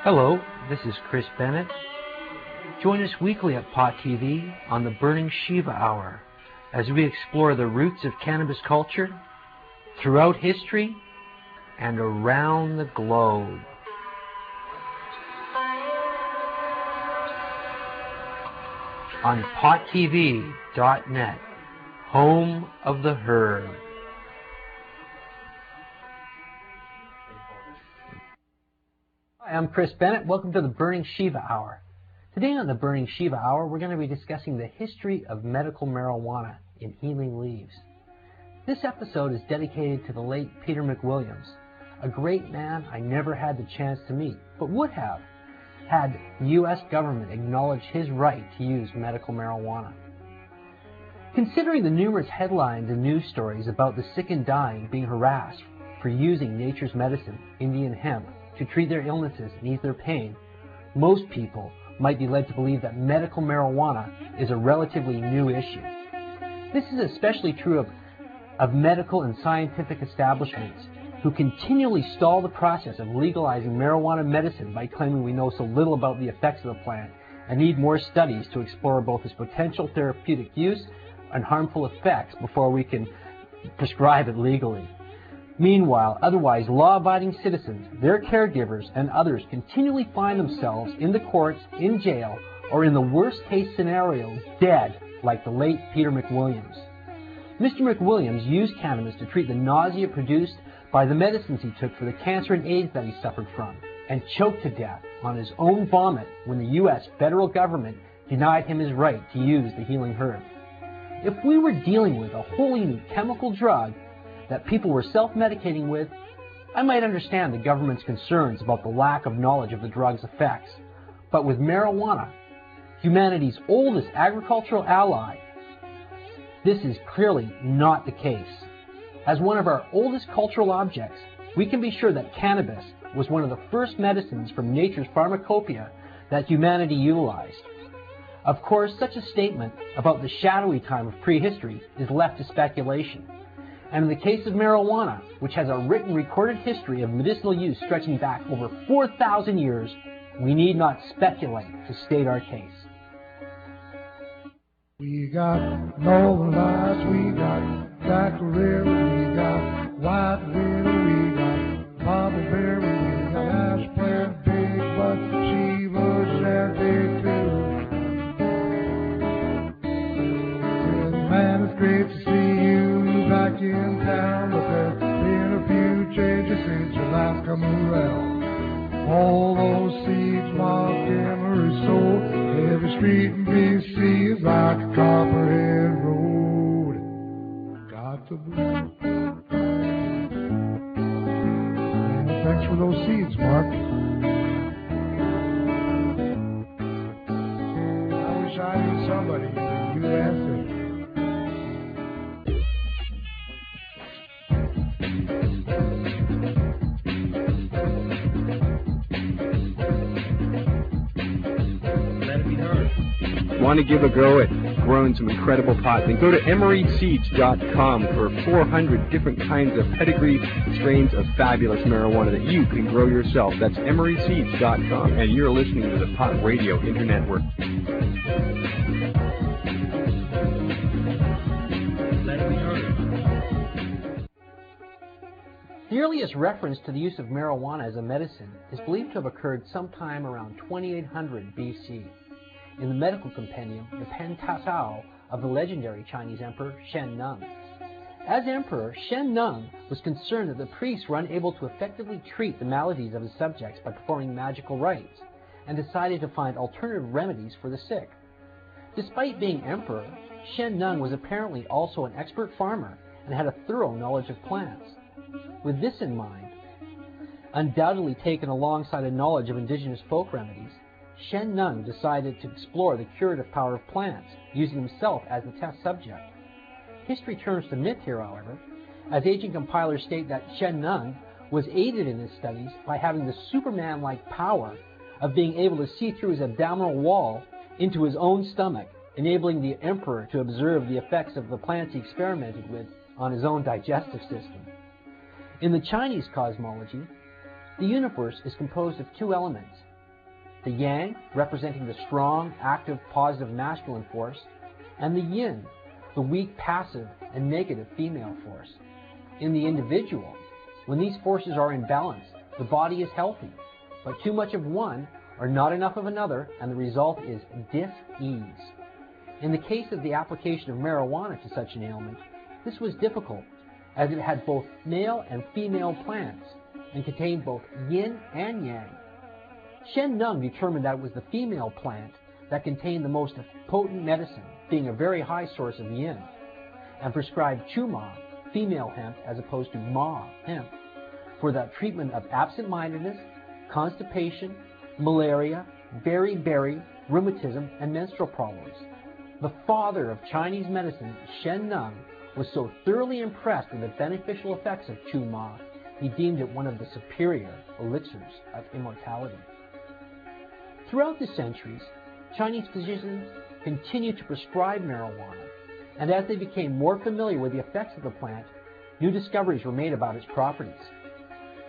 Hello, this is Chris Bennett. Join us weekly at Pot TV on the Burning Shiva Hour as we explore the roots of cannabis culture throughout history and around the globe. On pottv.net, home of the herb. Hi, I'm Chris Bennett. Welcome to the Burning Shiva Hour. Today on the Burning Shiva Hour, we're going to be discussing the history of medical marijuana in healing leaves. This episode is dedicated to the late Peter McWilliams, a great man I never had the chance to meet, but would have had the U.S. government acknowledge his right to use medical marijuana. Considering the numerous headlines and news stories about the sick and dying being harassed for using nature's medicine, Indian hemp, to treat their illnesses and ease their pain, most people might be led to believe that medical marijuana is a relatively new issue. This is especially true of medical and scientific establishments who continually stall the process of legalizing marijuana medicine by claiming we know so little about the effects of the plant and need more studies to explore both its potential therapeutic use and harmful effects before we can prescribe it legally. Meanwhile, otherwise law-abiding citizens, their caregivers, and others continually find themselves in the courts, in jail, or in the worst-case scenario, dead, like the late Peter McWilliams. Mr. McWilliams used cannabis to treat the nausea produced by the medicines he took for the cancer and AIDS that he suffered from, and choked to death on his own vomit when the U.S. federal government denied him his right to use the healing herb. If we were dealing with a wholly new chemical drug that people were self-medicating with, I might understand the government's concerns about the lack of knowledge of the drug's effects. But with marijuana, humanity's oldest agricultural ally, this is clearly not the case. As one of our oldest cultural objects, we can be sure that cannabis was one of the first medicines from nature's pharmacopoeia that humanity utilized. Of course, such a statement about the shadowy time of prehistory is left to speculation. And in the case of marijuana, which has a written recorded history of medicinal use stretching back over 4,000 years, we need not speculate to state our case. We got Northern Lights, we got Black River, we got White Widow, we got Bubbleberry, we got Ash Plant, Big Butt, Shiva, Shanty too. Well, man, it's great to see you back in town, but there's been a few changes since your last come around. All those seeds marked Emery sold, every street in BC is like a Copperhead Road. Got to bloom. And thanks for those seeds, Mark. I wish I knew somebody in the USA. Want to give a go at growing some incredible pot, then go to emeryseeds.com for 400 different kinds of pedigree strains of fabulous marijuana that you can grow yourself. That's emeryseeds.com, and you're listening to the Pot Radio Internetwork. The earliest reference to the use of marijuana as a medicine is believed to have occurred sometime around 2800 BC. In the medical compendium, the Pen-Tasao of the legendary Chinese emperor Shen Nung. As emperor, Shen Nung was concerned that the priests were unable to effectively treat the maladies of his subjects by performing magical rites, and decided to find alternative remedies for the sick. Despite being emperor, Shen Nung was apparently also an expert farmer and had a thorough knowledge of plants. With this in mind, undoubtedly taken alongside a knowledge of indigenous folk remedies, Shen Nung decided to explore the curative power of plants, using himself as the test subject. History turns to myth here, however, as ancient compilers state that Shen Nung was aided in his studies by having the Superman-like power of being able to see through his abdominal wall into his own stomach, enabling the emperor to observe the effects of the plants he experimented with on his own digestive system. In the Chinese cosmology, the universe is composed of two elements, the yang representing the strong, active, positive masculine force, and the yin, the weak, passive, and negative female force. In the individual, when these forces are in balance, the body is healthy, but too much of one or not enough of another, and the result is dis-ease. In the case of the application of marijuana to such an ailment, this was difficult, as it had both male and female plants, and contained both yin and yang. Shen Nung determined that it was the female plant that contained the most potent medicine, being a very high source of yin, and prescribed chuma, female hemp, as opposed to ma, hemp, for the treatment of absent-mindedness, constipation, malaria, beriberi, rheumatism, and menstrual problems. The father of Chinese medicine, Shen Nung, was so thoroughly impressed with the beneficial effects of chuma, he deemed it one of the superior elixirs of immortality. Throughout the centuries, Chinese physicians continued to prescribe marijuana, and as they became more familiar with the effects of the plant, new discoveries were made about its properties,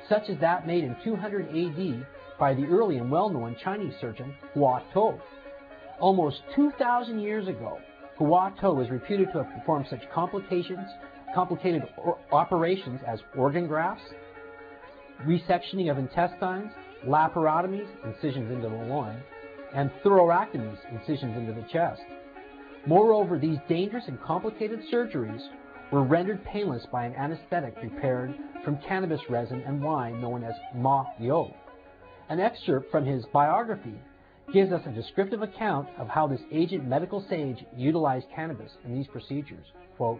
such as that made in 200 AD by the early and well-known Chinese surgeon Hua Tuo. Almost 2,000 years ago, Hua Tuo was reputed to have performed such complicated operations as organ grafts, resectioning of intestines, laparotomies, incisions into the loin, and thoracotomies, incisions into the chest. Moreover, these dangerous and complicated surgeries were rendered painless by an anesthetic prepared from cannabis resin and wine known as ma yo. An excerpt from his biography gives us a descriptive account of how this aged medical sage utilized cannabis in these procedures. Quote,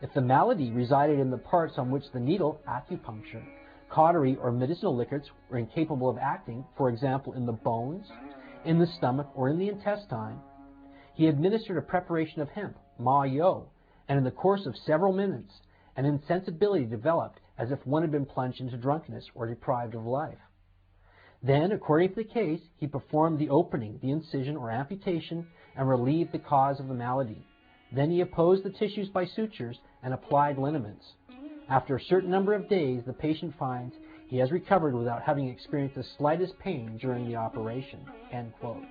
"If the malady resided in the parts on which the needle, acupuncture, cautery, or medicinal liquids were incapable of acting, for example in the bones, in the stomach, or in the intestine, he administered a preparation of hemp, ma yo, and in the course of several minutes, an insensibility developed as if one had been plunged into drunkenness or deprived of life. Then, according to the case, he performed the opening, the incision or amputation, and relieved the cause of the malady. Then he opposed the tissues by sutures and applied liniments. After a certain number of days, the patient finds he has recovered without having experienced the slightest pain during the operation." End quote.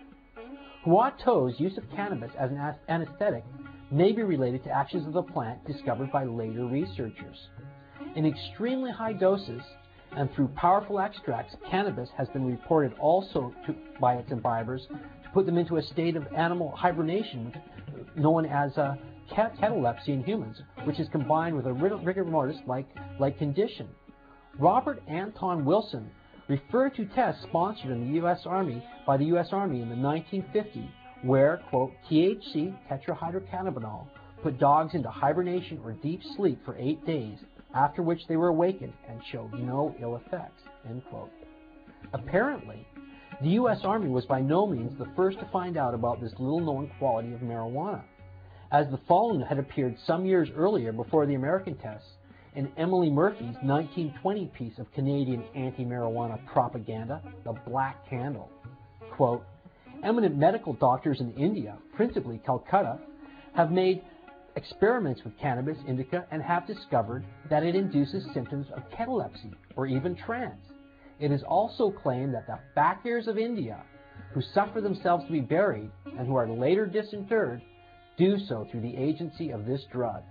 Hua Tuo's use of cannabis as an anesthetic may be related to actions of the plant discovered by later researchers. In extremely high doses and through powerful extracts, cannabis has been reported also by its imbibers to put them into a state of animal hibernation known as catalepsy in humans, which is combined with a rigor mortis-like condition. Robert Anton Wilson referred to tests sponsored in the U.S. Army by the U.S. Army in the 1950s, where, quote, THC, tetrahydrocannabinol, put dogs into hibernation or deep sleep for 8 days, after which they were awakened and showed no ill effects, end quote. Apparently, the U.S. Army was by no means the first to find out about this little-known quality of marijuana, as the following had appeared some years earlier before the American tests in Emily Murphy's 1920 piece of Canadian anti-marijuana propaganda, The Black Candle. Quote, "Eminent medical doctors in India, principally Calcutta, have made experiments with cannabis indica and have discovered that it induces symptoms of catalepsy or even trance. It is also claimed that the fakirs of India, who suffer themselves to be buried and who are later disinterred, do so through the agency of this drug."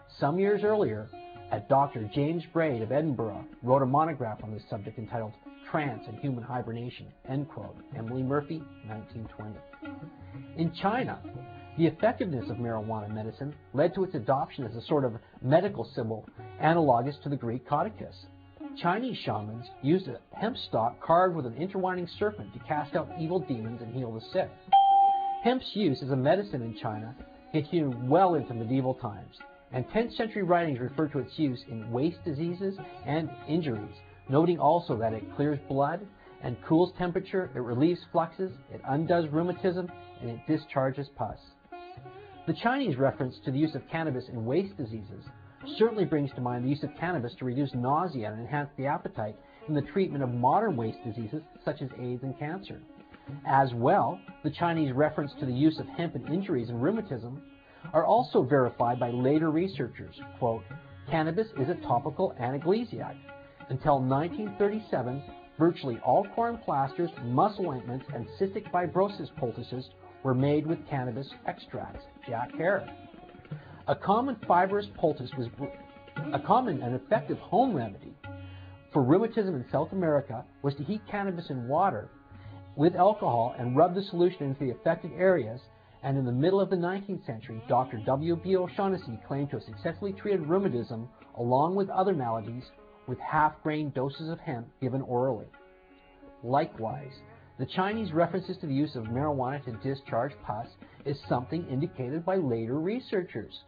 Some years earlier, Dr. James Braid of Edinburgh wrote a monograph on this subject entitled Trance and Human Hibernation, end quote, Emily Murphy, 1920. In China, the effectiveness of marijuana medicine led to its adoption as a sort of medical symbol analogous to the Greek codicus. Chinese shamans used a hemp stalk carved with an intertwining serpent to cast out evil demons and heal the sick. Hemp's use as a medicine in China continued well into medieval times, and 10th century writings refer to its use in waist diseases and injuries, noting also that it clears blood and cools temperature, it relieves fluxes, it undoes rheumatism, and it discharges pus. The Chinese reference to the use of cannabis in waist diseases certainly brings to mind the use of cannabis to reduce nausea and enhance the appetite in the treatment of modern waist diseases such as AIDS and cancer. As well, the Chinese reference to the use of hemp in injuries and rheumatism are also verified by later researchers. Quote, "Cannabis is a topical analgesic. Until 1937, Virtually all corn plasters, muscle ointments, and cystic fibrosis poultices were made with cannabis extracts. Jack Hare. A common fibrous poultice was a common and effective home remedy for rheumatism in South America was to heat cannabis in water with alcohol and rub the solution into the affected areas. And in the middle of the 19th century, Dr. W.B. O'Shaughnessy claimed to have successfully treated rheumatism along with other maladies with half-grain doses of hemp given orally. Likewise, the Chinese references to the use of marijuana to discharge pus is something indicated by later researchers.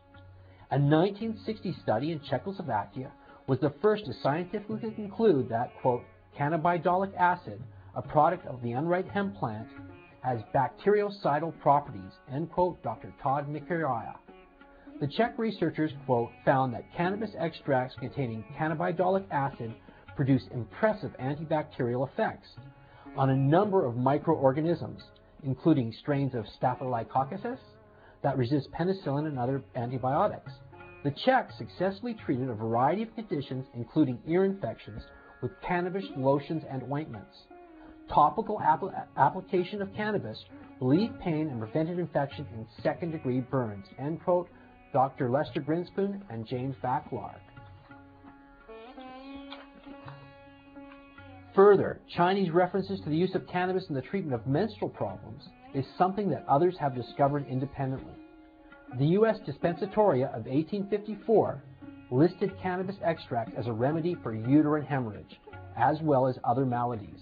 A 1960 study in Czechoslovakia was the first to scientifically conclude that, quote, cannabidiolic acid, a product of the unripe hemp plant, has bactericidal properties, end quote, Dr. Todd Mikiraya. The Czech researchers, quote, found that cannabis extracts containing cannabidiolic acid produce impressive antibacterial effects on a number of microorganisms, including strains of Staphylococcus that resist penicillin and other antibiotics. The Czechs successfully treated a variety of conditions, including ear infections, with cannabis lotions and ointments. Topical application of cannabis relieved pain and prevented infection in second-degree burns, end quote, Dr. Lester Grinspoon and James Backlark. Further, Chinese references to the use of cannabis in the treatment of menstrual problems is something that others have discovered independently. The U.S. Dispensatoria of 1854 listed cannabis extract as a remedy for uterine hemorrhage, as well as other maladies.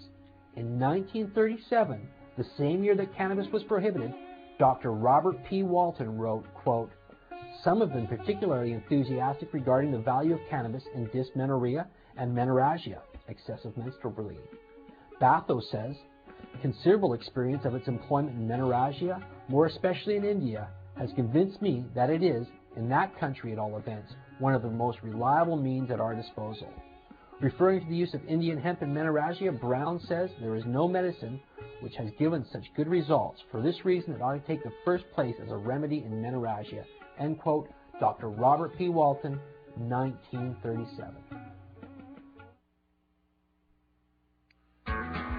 In 1937, the same year that cannabis was prohibited, Dr. Robert P. Walton wrote, quote, some have been particularly enthusiastic regarding the value of cannabis in dysmenorrhea and menorrhagia, excessive menstrual bleeding. Batho says, considerable experience of its employment in menorrhagia, more especially in India, has convinced me that it is, in that country at all events, one of the most reliable means at our disposal. Referring to the use of Indian hemp in menorrhagia, Brown says there is no medicine which has given such good results. For this reason, it ought to take the first place as a remedy in menorrhagia. End quote, Dr. Robert P. Walton, 1937.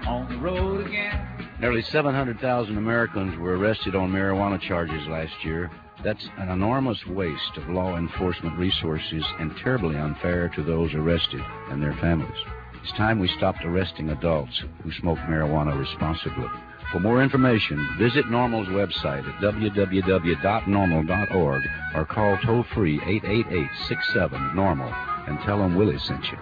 On the road again. Nearly 700,000 Americans were arrested on marijuana charges last year. That's an enormous waste of law enforcement resources and terribly unfair to those arrested and their families. It's time we stopped arresting adults who smoke marijuana responsibly. For more information, visit NORML's website at www.normal.org or call toll-free 888-67-NORMAL and tell them Willie sent you.